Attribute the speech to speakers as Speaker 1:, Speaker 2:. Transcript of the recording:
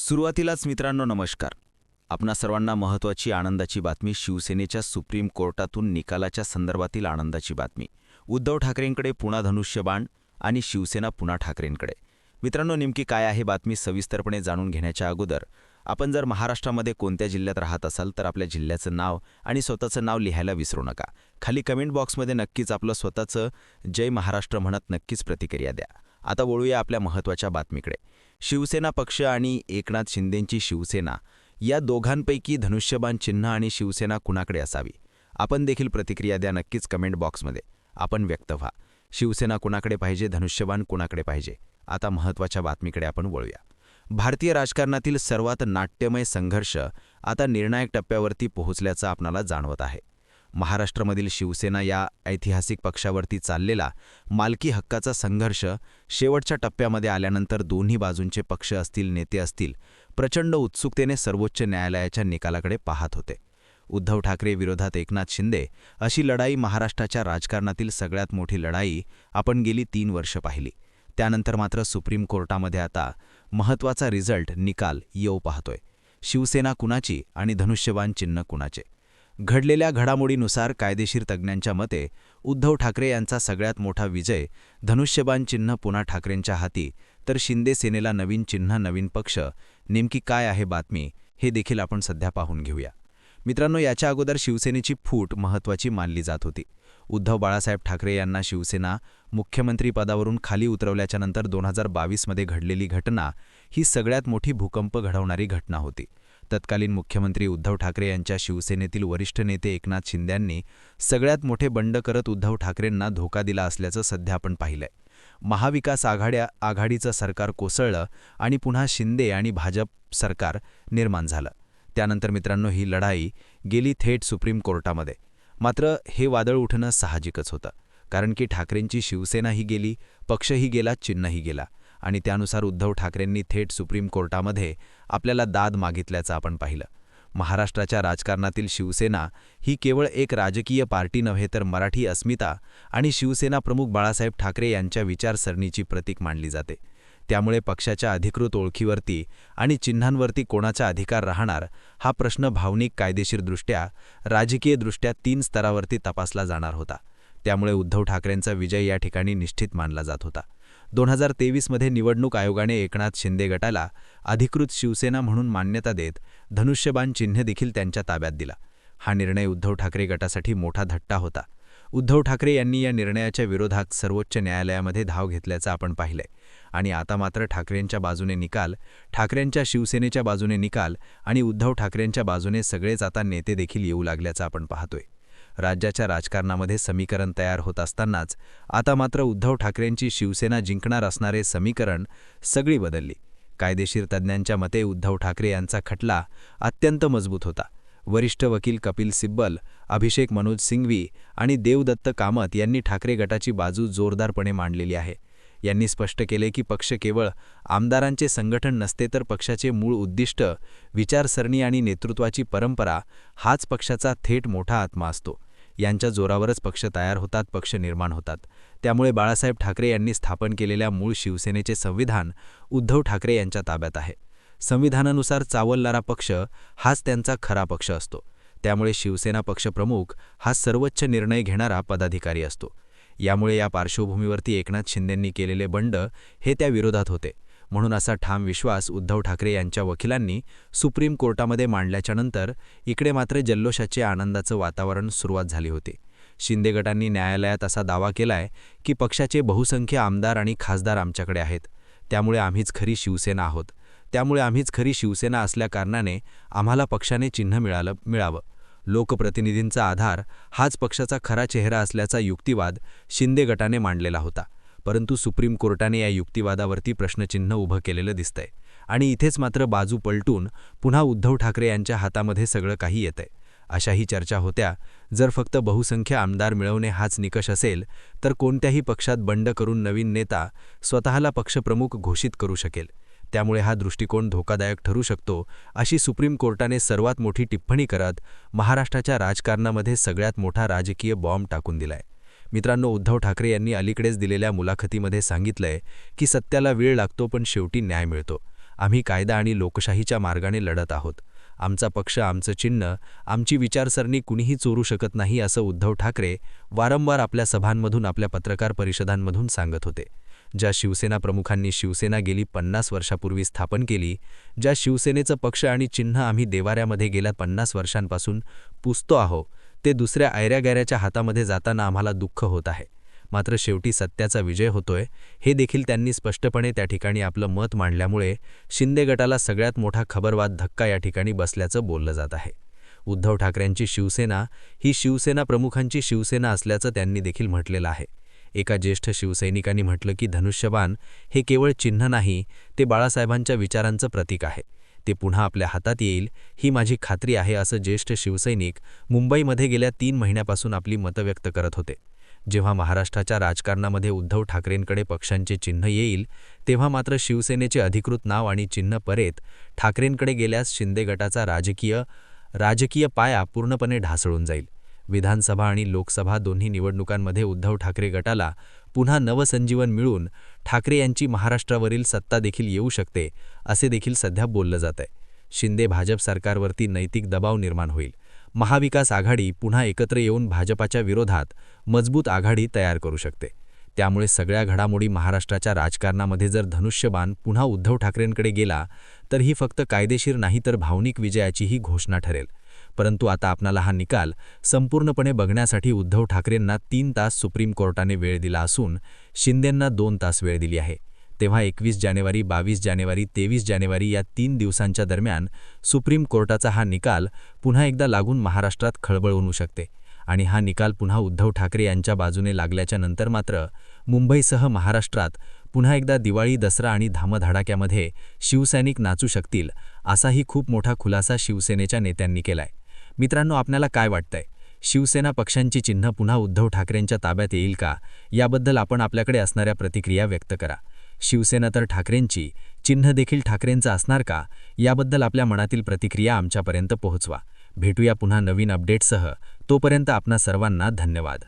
Speaker 1: सुरुवातीलाच मित्रांनो नमस्कार. आपणा सर्वांना महत्त्वाची आनंदाची बातमी. शिवसेनेच्या सुप्रीम कोर्टातून निकालाच्या संदर्भातील आनंदाची बातमी. उद्धव ठाकरेंकडे पुन्हा धनुष्यबाण आणि शिवसेना पुन्हा ठाकरेंकडे. मित्रांनो, नेमकी काय आहे बातमी सविस्तरपणे जाणून घेण्याच्या अगोदर आपण जर महाराष्ट्रामध्ये कोणत्या जिल्ह्यात राहत असाल तर आपल्या जिल्ह्याचं नाव आणि स्वतःचं नाव लिहायला विसरू नका. खाली कमेंट बॉक्समध्ये नक्कीच आपलं स्वतःचं जय महाराष्ट्र म्हणत नक्कीच प्रतिक्रिया द्या. आता वळूया आपल्या महत्त्वाच्या बातमीकडे. शिवसेना पक्ष आणि एकनाथ शिंदेंची शिवसेना या दोघांपैकी धनुष्यबाण चिन्ह आणि शिवसेना कुणाकडे असावी? आपण देखील प्रतिक्रिया द्या नक्कीच कमेंट बॉक्समध्ये. आपण व्यक्त व्हा. शिवसेना कुणाकडे पाहिजे, धनुष्यबाण कुणाकडे पाहिजे? आता महत्त्वाच्या बातमीकडे आपण वळूया. भारतीय राजकारणातील सर्वात नाट्यमय संघर्ष आता निर्णायक टप्प्यावरती पोहोचल्याचं आपणाला जाणवत आहे. महाराष्ट्रामधील शिवसेना या ऐतिहासिक पक्षावरती चाललेला मालकी हक्काचा संघर्ष शेवटच्या टप्प्यामध्ये आल्यानंतर दोन्ही बाजूंचे पक्ष असतील, नेते असतील, प्रचंड उत्सुकतेने सर्वोच्च न्यायालयाच्या निकालाकडे पाहत होते. उद्धव ठाकरे विरोधात एकनाथ शिंदे अशी लढाई महाराष्ट्राच्या राजकारणातील सगळ्यात मोठी लढाई आपण गेली 3 वर्ष पाहिली. त्यानंतर मात्र सुप्रीम कोर्टामध्ये आता महत्त्वाचा निकाल येऊ पाहतोय. शिवसेना कुणाची आणि धनुष्यबाण चिन्ह कुणाचे? घडलेल्या घडामोडीनुसार कायदेशीर तज्ज्ञांच्या मते उद्धव ठाकरे यांचा सगळ्यात मोठा विजय धनुष्यबाण चिन्ह पुन्हा ठाकरेंच्या हाती, तर शिंदे सेनेला नवीन चिन्ह, नवीन पक्ष. नेमकी काय आहे बातमी हे देखील आपण सध्या पाहून घेऊया. मित्रांनो, याच्या अगोदर शिवसेनेची फूट महत्त्वाची मानली जात होती. उद्धव बाळासाहेब ठाकरे यांना शिवसेना मुख्यमंत्री पदावरून खाली उतरवल्याच्यानंतर 2022मध्ये घडलेली घटना ही सगळ्यात मोठी भूकंप घडवणारी घटना होती. तत्कालीन मुख्यमंत्री उद्धव ठाकरे यांच्या शिवसेनेतील वरिष्ठ नेते एकनाथ शिंदेंनी सगळ्यात मोठे बंड करत उद्धव ठाकरेंना धोका दिला असल्याचं सध्या आपण पाहिलंय. महाविकास आघाडीचं सरकार कोसळलं आणि पुन्हा शिंदे आणि भाजप सरकार निर्माण झालं. त्यानंतर मित्रांनो, ही लढाई गेली थेट सुप्रीम कोर्टामध्ये. मात्र हे वादळ उठणं साहजिकच होतं, कारण की ठाकरेंची शिवसेनाही गेली, पक्षही गेला, चिन्हही गेला आणि त्यानुसार उद्धव ठाकरेंनी थेट सुप्रीम कोर्टामध्ये आपल्याला दाद मागितल्याचं आपण पाहिलं. महाराष्ट्राच्या राजकारणातील शिवसेना ही केवळ एक राजकीय पार्टी नव्हे, तर मराठी अस्मिता आणि शिवसेना प्रमुख बाळासाहेब ठाकरे यांच्या विचारसरणीची प्रतीक मानली जाते. त्यामुळे पक्षाच्या अधिकृत ओळखीवरती आणि चिन्हांवरती कोणाचा अधिकार राहणार हा प्रश्न भावनिक, कायदेशीरदृष्ट्या, राजकीयदृष्ट्या 3 स्तरावरती तपासला जाणार होता. त्यामुळे उद्धव ठाकरेंचा विजय या ठिकाणी निश्चित मानला जात होता. 2023मध्ये निवडणूक आयोगाने एकनाथ शिंदे गटाला अधिकृत शिवसेना म्हणून मान्यता देत धनुष्यबाण चिन्ह देखील त्यांच्या ताब्यात दिला. हा निर्णय उद्धव ठाकरे गटासाठी मोठा धट्टा होता. उद्धव ठाकरे यांनी या निर्णयाच्या विरोधात सर्वोच्च न्यायालयामध्ये धाव घेतल्याचं आपण पाहिलंय आणि आता मात्र ठाकरेंच्या बाजूने निकाल, ठाकरेंच्या शिवसेनेच्या बाजूने निकाल आणि उद्धव ठाकरेंच्या बाजूने सगळेच आता नेते देखील येऊ लागल्याचं आपण पाहतोय. राज्याच्या राजकारणामध्ये समीकरण तयार होत असतानाच आता मात्र उद्धव ठाकरेंची शिवसेना जिंकणार असणारे समीकरण सगळी बदलली. कायदेशीर तज्ज्ञांच्या मते उद्धव ठाकरे यांचा खटला अत्यंत मजबूत होता. वरिष्ठ वकील कपिल सिब्बल, अभिषेक मनोज सिंघवी आणि देवदत्त कामत यांनी ठाकरे गटाची बाजू जोरदारपणे मांडलेली आहे. यांनी स्पष्ट केले की पक्ष केवळ आमदारांचे संघटन नसते, तर पक्षाचे मूळ उद्दिष्ट, विचारसरणी आणि नेतृत्वाची परंपरा हाच पक्षाचा थेट मोठा आत्मा असतो. यांच्या जोरावरच पक्ष तयार होतात, पक्ष निर्माण होतात. त्यामुळे बाळासाहेब ठाकरे यांनी स्थापन केलेल्या मूळ शिवसेनेचे संविधान उद्धव ठाकरे यांच्या ताब्यात आहे. संविधानानुसार चावलणारा पक्ष हाच त्यांचा खरा पक्ष असतो. त्यामुळे शिवसेना पक्षप्रमुख हा सर्वोच्च निर्णय घेणारा पदाधिकारी असतो. यामुळे या पार्श्वभूमीवरती एकनाथ शिंदेंनी केलेले बंड हे त्या विरोधात होते. म्हणून असा ठाम विश्वास उद्धव ठाकरे यांच्या वकिलांनी सुप्रीम कोर्टामध्ये मांडल्याच्यानंतर इकडे मात्र जल्लोषाचे, आनंदाचं वातावरण सुरुवात झाली होती. शिंदे गटांनी न्यायालयात असा दावा केलाय की पक्षाचे बहुसंख्य आमदार आणि खासदार आमच्याकडे आहेत, त्यामुळे आम्हीच खरी शिवसेना आहोत. त्यामुळे आम्हीच खरी शिवसेना असल्याकारणाने आम्हाला पक्षाने चिन्ह मिळावं. लोकप्रतिनिधींचा आधार हाच पक्षाचा खरा चेहरा असल्याचा युक्तिवाद शिंदे गटाने मांडलेला होता. परंतु सुप्रीम कोर्टाने या युक्तिवादावरती प्रश्नचिन्ह उभं केलेलं दिसतंय आणि इथेच मात्र बाजू पलटून पुन्हा उद्धव ठाकरे यांच्या हातामध्ये सगळं काही येतंय. अशाही चर्चा होत्या, जर फक्त बहुसंख्य आमदार मिळवणे हाच निकष असेल तर कोणत्याही पक्षात बंड करून नवीन नेता स्वतःला पक्षप्रमुख घोषित करू शकेल. त्यामुळे हा दृष्टिकोन धोकादायक ठरू शकतो, अशी सुप्रीम कोर्टाने सर्वात मोठी टिप्पणी करत महाराष्ट्राच्या राजकारणामध्ये सगळ्यात मोठा राजकीय बॉम्ब टाकून दिलाय. मित्रांनो, उद्धव ठाकरे यांनी अलीकडेच दिलेल्या मुलाखतीमध्ये सांगितलंय की सत्याला वेळ लागतो पण शेवटी न्याय मिळतो.
Speaker 2: आम्ही कायदा आणि लोकशाहीच्या मार्गाने लढत आहोत. आमचा पक्ष, आमचं चिन्ह, आमची विचारसरणी कुणीही चोरू शकत नाही असं उद्धव ठाकरे वारंवार आपल्या सभांमधून, आपल्या पत्रकार परिषदांमधून सांगत होते. ज्या शिवसेना प्रमुखांनी शिवसेना गेली 50 वर्षापूर्वी स्थापन केली, ज्या शिवसेनेचं पक्ष आणि चिन्ह आम्ही देवाऱ्यामध्ये गेल्या 50 वर्षांपासून पुसतो आहोत, ते दुसऱ्या ऐऱ्यागैऱ्याच्या हातामध्ये जाताना आम्हाला दुःख होत आहे. मात्र शेवटी सत्याचा विजय होतोय हे देखील त्यांनी स्पष्टपणे त्या ठिकाणी आपलं मत मांडल्यामुळे शिंदे गटाला सगळ्यात मोठा खबरवाद धक्का या ठिकाणी बसल्याचं बोललं जात आहे. उद्धव ठाकरेंची शिवसेना ही शिवसेना प्रमुखांची शिवसेना असल्याचं त्यांनी देखील म्हटलेलं आहे. एका ज्येष्ठ शिवसैनिकांनी म्हटलं की धनुष्यबाण हे केवळ चिन्ह नाही, ते बाळासाहेबांच्या विचारांचं प्रतीक आहे. ते पुन्हा आपल्या हातात येईल ही माझी खात्री आहे, असं ज्येष्ठ शिवसैनिक मुंबईमध्ये गेल्या 3 महिन्यापासून आपली मतं व्यक्त करत होते. जेव्हा महाराष्ट्राच्या राजकारणामध्ये उद्धव ठाकरेंकडे पक्षांचे चिन्ह येईल, तेव्हा मात्र शिवसेनेचे अधिकृत नाव आणि चिन्ह परेत ठाकरेंकडे गेल्यास शिंदे गटाचा राजकीय पाया पूर्णपणे ढासळून जाईल. विधानसभा आणि लोकसभा दोन्ही निवडणुकांमध्ये उद्धव ठाकरे गटाला पुन्हा नवसंजीवन मिळून ठाकरे यांची महाराष्ट्रावरील सत्ता देखील येऊ शकते, असे देखील सध्या बोललं जात आहे. शिंदे भाजप सरकारवरती नैतिक दबाव निर्माण होईल. महाविकास आघाडी पुन्हा एकत्र येऊन भाजपाच्या विरोधात मजबूत आघाडी तयार करू शकते. त्यामुळे सगळ्या घडामोडी महाराष्ट्राच्या राजकारणामध्ये जर धनुष्यबाण पुन्हा उद्धव ठाकरेंकडे गेला, तर ही फक्त कायदेशीर नाही तर भावनिक विजयाचीही घोषणा ठरेल. परंतु आता आपणाला हा निकाल संपूर्णपणे बघण्यासाठी उद्धव ठाकरेंना 3 तास सुप्रीम कोर्टाने वेळ दिला असून शिंदेंना 2 तास वेळ दिली आहे. तेव्हा 21 जानेवारी, 22 जानेवारी, 23 जानेवारी या 3 दिवसांच्या दरम्यान सुप्रीम कोर्टाचा हा निकाल पुन्हा एकदा लागून महाराष्ट्रात खळबळ उडू शकते. आणि हा निकाल पुन्हा उद्धव ठाकरे यांच्या बाजूने लागल्याच्या नंतर मात्र मुंबईसह महाराष्ट्रात पुन्हा एकदा दिवाळी, दसरा आणि धामधडाक्यामध्ये शिवसैनिक नाचू शकतील, असाही खूप मोठा खुलासा शिवसेनेच्या नेत्यांनी केलाय. मित्रांनो, आपल्याला काय वाटतंय? शिवसेना पक्षांची चिन्ह पुन्हा उद्धव ठाकरेंच्या ताब्यात येईल का? याबद्दल आपण आपल्याकडे असणाऱ्या प्रतिक्रिया व्यक्त करा. शिवसेना तर ठाकरेंची, चिन्ह देखील ठाकरेंचं असणार का? याबद्दल आपल्या मनातील प्रतिक्रिया आमच्यापर्यंत पोहोचवा. भेटूया पुन्हा नवीन अपडेट्ससह. तोपर्यंत आपणा सर्वांना धन्यवाद.